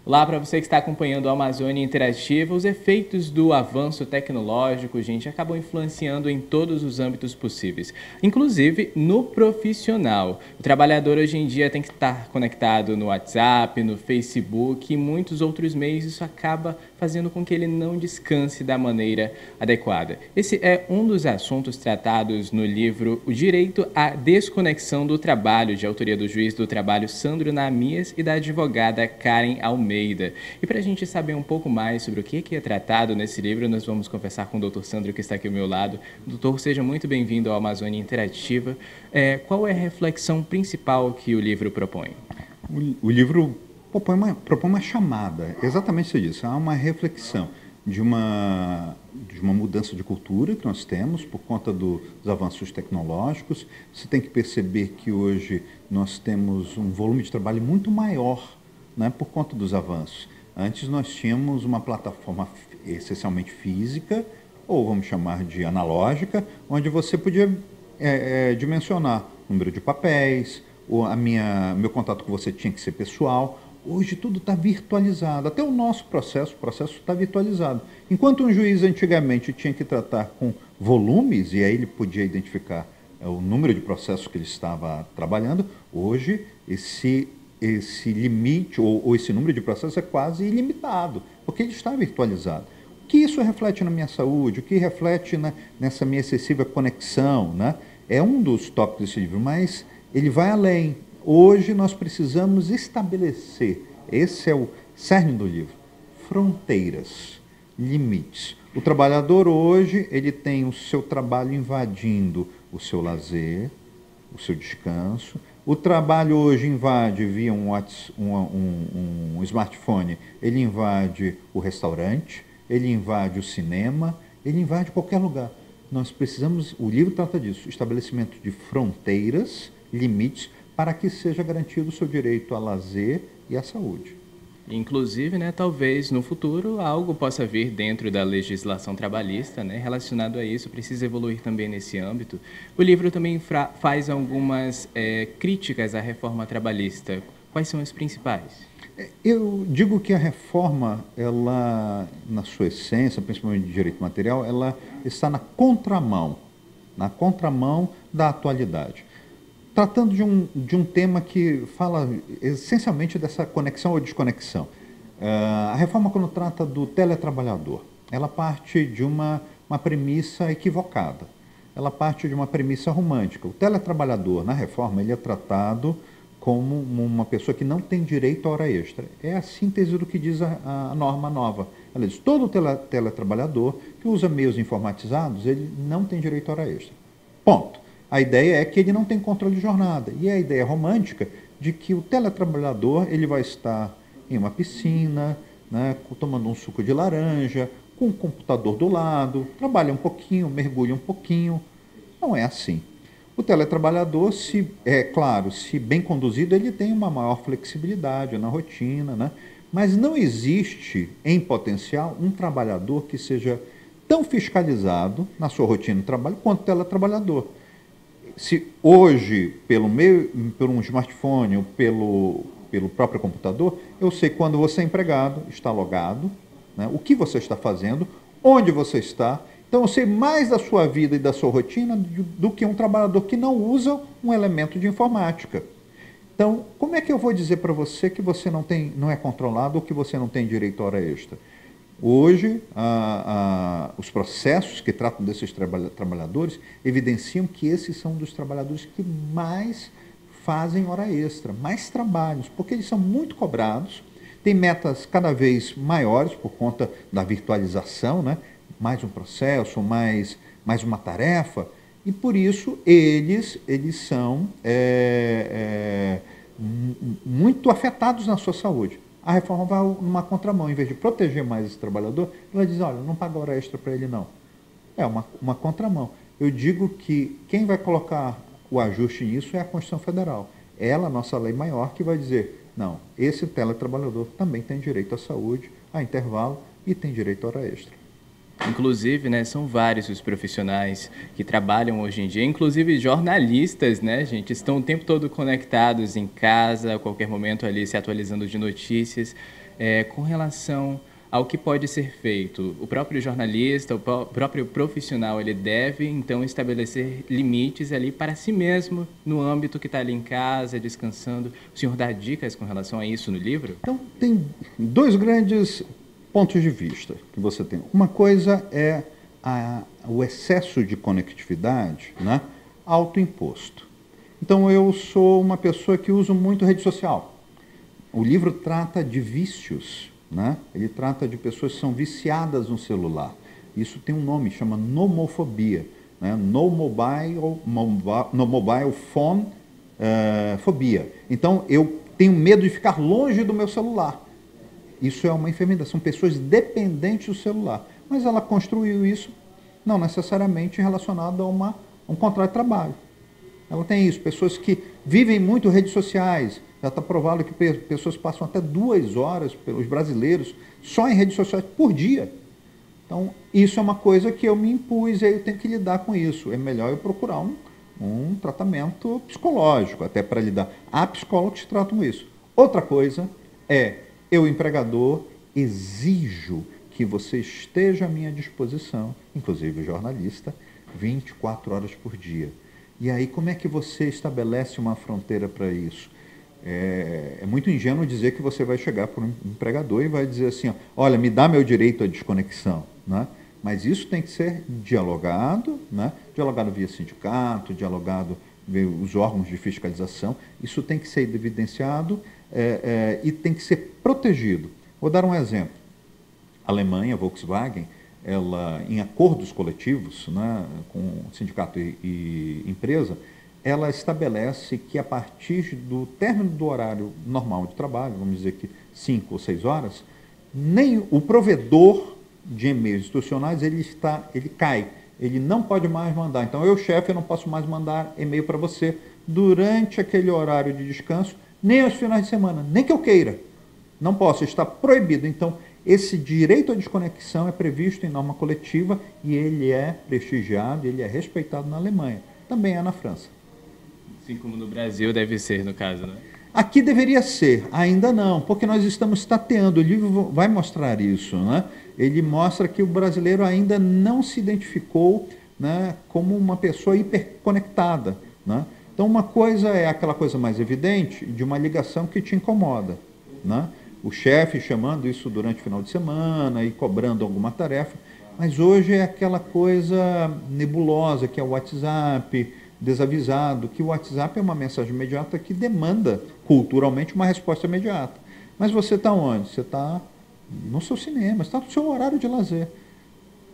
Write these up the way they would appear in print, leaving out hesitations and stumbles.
Olá para você que está acompanhando a Amazônia Interativa. Os efeitos do avanço tecnológico, gente, acabam influenciando em todos os âmbitos possíveis, inclusive no profissional. O trabalhador hoje em dia tem que estar conectado no WhatsApp, no Facebook e muitos outros meios. Isso acaba fazendo com que ele não descanse da maneira adequada. Esse é um dos assuntos tratados no livro O Direito à Desconexão do Trabalho, de autoria do juiz do trabalho Sandro Namias e da advogada Karen Almeida. E para a gente saber um pouco mais sobre o que é tratado nesse livro, nós vamos conversar com o Dr. Sandro, que está aqui ao meu lado. Doutor, seja muito bem-vindo ao Amazônia Interativa. Qual é a reflexão principal que o livro propõe? O livro propõe uma chamada, exatamente isso. Há uma reflexão de uma mudança de cultura que nós temos por conta dos avanços tecnológicos. Você tem que perceber que hoje nós temos um volume de trabalho muito maior, né, por conta dos avanços. Antes nós tínhamos uma plataforma essencialmente física, ou vamos chamar de analógica, onde você podia dimensionar o número de papéis, meu contato com você tinha que ser pessoal. Hoje tudo está virtualizado, até o nosso processo, o processo está virtualizado. Enquanto um juiz antigamente tinha que tratar com volumes, e aí ele podia identificar o número de processos que ele estava trabalhando, hoje esse limite ou esse número de processos é quase ilimitado, porque ele está virtualizado. O que isso reflete na minha saúde? O que reflete nessa minha excessiva conexão? Né? É um dos tópicos desse livro, mas ele vai além. Hoje nós precisamos estabelecer, esse é o cerne do livro, fronteiras, limites. O trabalhador hoje, ele tem o seu trabalho invadindo o seu lazer, o seu descanso. O trabalho hoje invade via um smartphone, ele invade o restaurante, ele invade o cinema, ele invade qualquer lugar. Nós precisamos, o livro trata disso, estabelecimento de fronteiras, limites, para que seja garantido o seu direito a lazer e à saúde. Inclusive, talvez no futuro algo possa vir dentro da legislação trabalhista, relacionado a isso, precisa evoluir também nesse âmbito. O livro também faz algumas críticas à reforma trabalhista. Quais são as principais? Eu digo que a reforma, ela, na sua essência, principalmente de direito material, ela está na contramão da atualidade. Tratando de um tema que fala essencialmente dessa conexão ou desconexão. A reforma, quando trata do teletrabalhador, ela parte de uma premissa equivocada. Ela parte de uma premissa romântica. O teletrabalhador, na reforma, ele é tratado como uma pessoa que não tem direito à hora extra. É a síntese do que diz a norma nova. Ela diz, todo teletrabalhador que usa meios informatizados, ele não tem direito à hora extra. Ponto. A ideia é que ele não tem controle de jornada. E é a ideia romântica de que o teletrabalhador ele vai estar em uma piscina, né, tomando um suco de laranja, com um computador do lado, trabalha um pouquinho, mergulha um pouquinho. Não é assim. O teletrabalhador, se bem conduzido, ele tem uma maior flexibilidade na rotina, né? Mas não existe, em potencial, um trabalhador que seja tão fiscalizado na sua rotina de trabalho quanto o teletrabalhador. Se hoje, por um smartphone ou pelo próprio computador, eu sei quando você é empregado, está logado, né, o que você está fazendo, onde você está. Então, eu sei mais da sua vida e da sua rotina do que um trabalhador que não usa um elemento de informática. Então, como é que eu vou dizer para você que você não é controlado ou que você não tem direito à hora extra? Hoje, os processos que tratam desses trabalhadores evidenciam que esses são dos trabalhadores que mais fazem hora extra, mais trabalhos, porque eles são muito cobrados, têm metas cada vez maiores por conta da virtualização, né? Mais um processo, mais uma tarefa, e por isso eles são muito afetados na sua saúde. A reforma vai numa contramão. Em vez de proteger mais esse trabalhador, ela diz, olha, não paga hora extra para ele, não. É uma contramão. Eu digo que quem vai colocar o ajuste nisso é a Constituição Federal. Ela, nossa lei maior, que vai dizer, não, esse teletrabalhador também tem direito à saúde, a intervalo e tem direito à hora extra. Inclusive, são vários os profissionais que trabalham hoje em dia, inclusive jornalistas, gente, estão o tempo todo conectados em casa, a qualquer momento ali se atualizando de notícias. com relação ao que pode ser feito. O próprio jornalista, o próprio profissional, ele deve, então, estabelecer limites ali para si mesmo, no âmbito que está ali em casa, descansando. O senhor dá dicas com relação a isso no livro? Então, tem dois grandes pontos de vista que você tem. Uma coisa é o excesso de conectividade, né, autoimposto. Então, eu sou uma pessoa que uso muito rede social. O livro trata de vícios, né? Ele trata de pessoas que são viciadas no celular. Isso tem um nome, chama nomofobia, né? No mobile phone fobia. Então, eu tenho medo de ficar longe do meu celular. Isso é uma enfermidade, são pessoas dependentes do celular. Mas ela construiu isso não necessariamente relacionado a um contrato de trabalho. Ela tem isso, pessoas que vivem muito redes sociais. Já está provado que pessoas passam até 2 horas, pelos brasileiros, só em redes sociais por dia. Então, isso é uma coisa que eu me impus e aí eu tenho que lidar com isso. É melhor eu procurar um tratamento psicológico, até para lidar. Há psicólogos que tratam isso. Outra coisa é, eu, empregador, exijo que você esteja à minha disposição, inclusive o jornalista, 24 horas por dia. E aí, como é que você estabelece uma fronteira para isso? É muito ingênuo dizer que você vai chegar para um empregador e vai dizer assim, ó, olha, me dá meu direito à desconexão, né? Mas isso tem que ser dialogado, né? Dialogado via sindicato, dialogado via os órgãos de fiscalização. Isso tem que ser evidenciado e tem que ser protegido. Vou dar um exemplo. A Alemanha, a Volkswagen, ela, em acordos coletivos, né, com sindicato e empresa, ela estabelece que a partir do término do horário normal de trabalho, vamos dizer que 5 ou 6 horas, nem o provedor de e-mails institucionais ele cai, ele não pode mais mandar. Então, eu, chefe, eu não posso mais mandar e-mail para você durante aquele horário de descanso, nem aos finais de semana, nem que eu queira. Não posso, está proibido. Então, esse direito à desconexão é previsto em norma coletiva e ele é prestigiado, ele é respeitado na Alemanha. Também é na França. Assim como no Brasil deve ser, no caso, né? Aqui deveria ser, ainda não, porque nós estamos tateando. O livro vai mostrar isso, né? Ele mostra que o brasileiro ainda não se identificou, né, como uma pessoa hiperconectada, né? Então, uma coisa é aquela coisa mais evidente de uma ligação que te incomoda, né? O chefe chamando isso durante o final de semana e cobrando alguma tarefa, mas hoje é aquela coisa nebulosa que é o WhatsApp, desavisado, que o WhatsApp é uma mensagem imediata que demanda culturalmente uma resposta imediata. Mas você está onde? Você está no seu cinema, está no seu horário de lazer.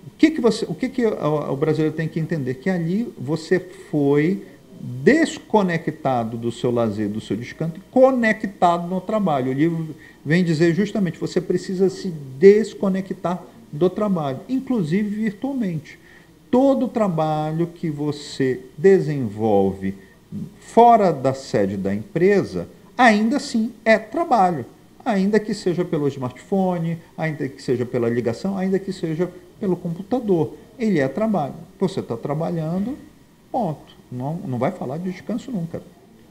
O que o brasileiro tem que entender? Que ali você foi desconectado do seu lazer, do seu descanso, e conectado no trabalho. O livro vem dizer justamente, você precisa se desconectar do trabalho, inclusive virtualmente. Todo trabalho que você desenvolve fora da sede da empresa, ainda assim é trabalho. Ainda que seja pelo smartphone, ainda que seja pela ligação, ainda que seja pelo computador. Ele é trabalho. Você está trabalhando, ponto. Não vai falar de descanso nunca.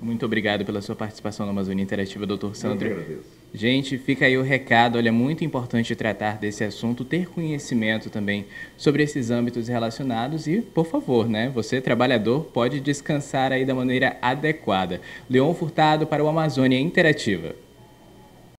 Muito obrigado pela sua participação na Amazônia Interativa, Dr. Sandro. Eu que agradeço. Gente, fica aí o recado. Olha, é muito importante tratar desse assunto, ter conhecimento também sobre esses âmbitos relacionados e, por favor, né, você, trabalhador, pode descansar aí da maneira adequada. Leon Furtado para o Amazônia Interativa.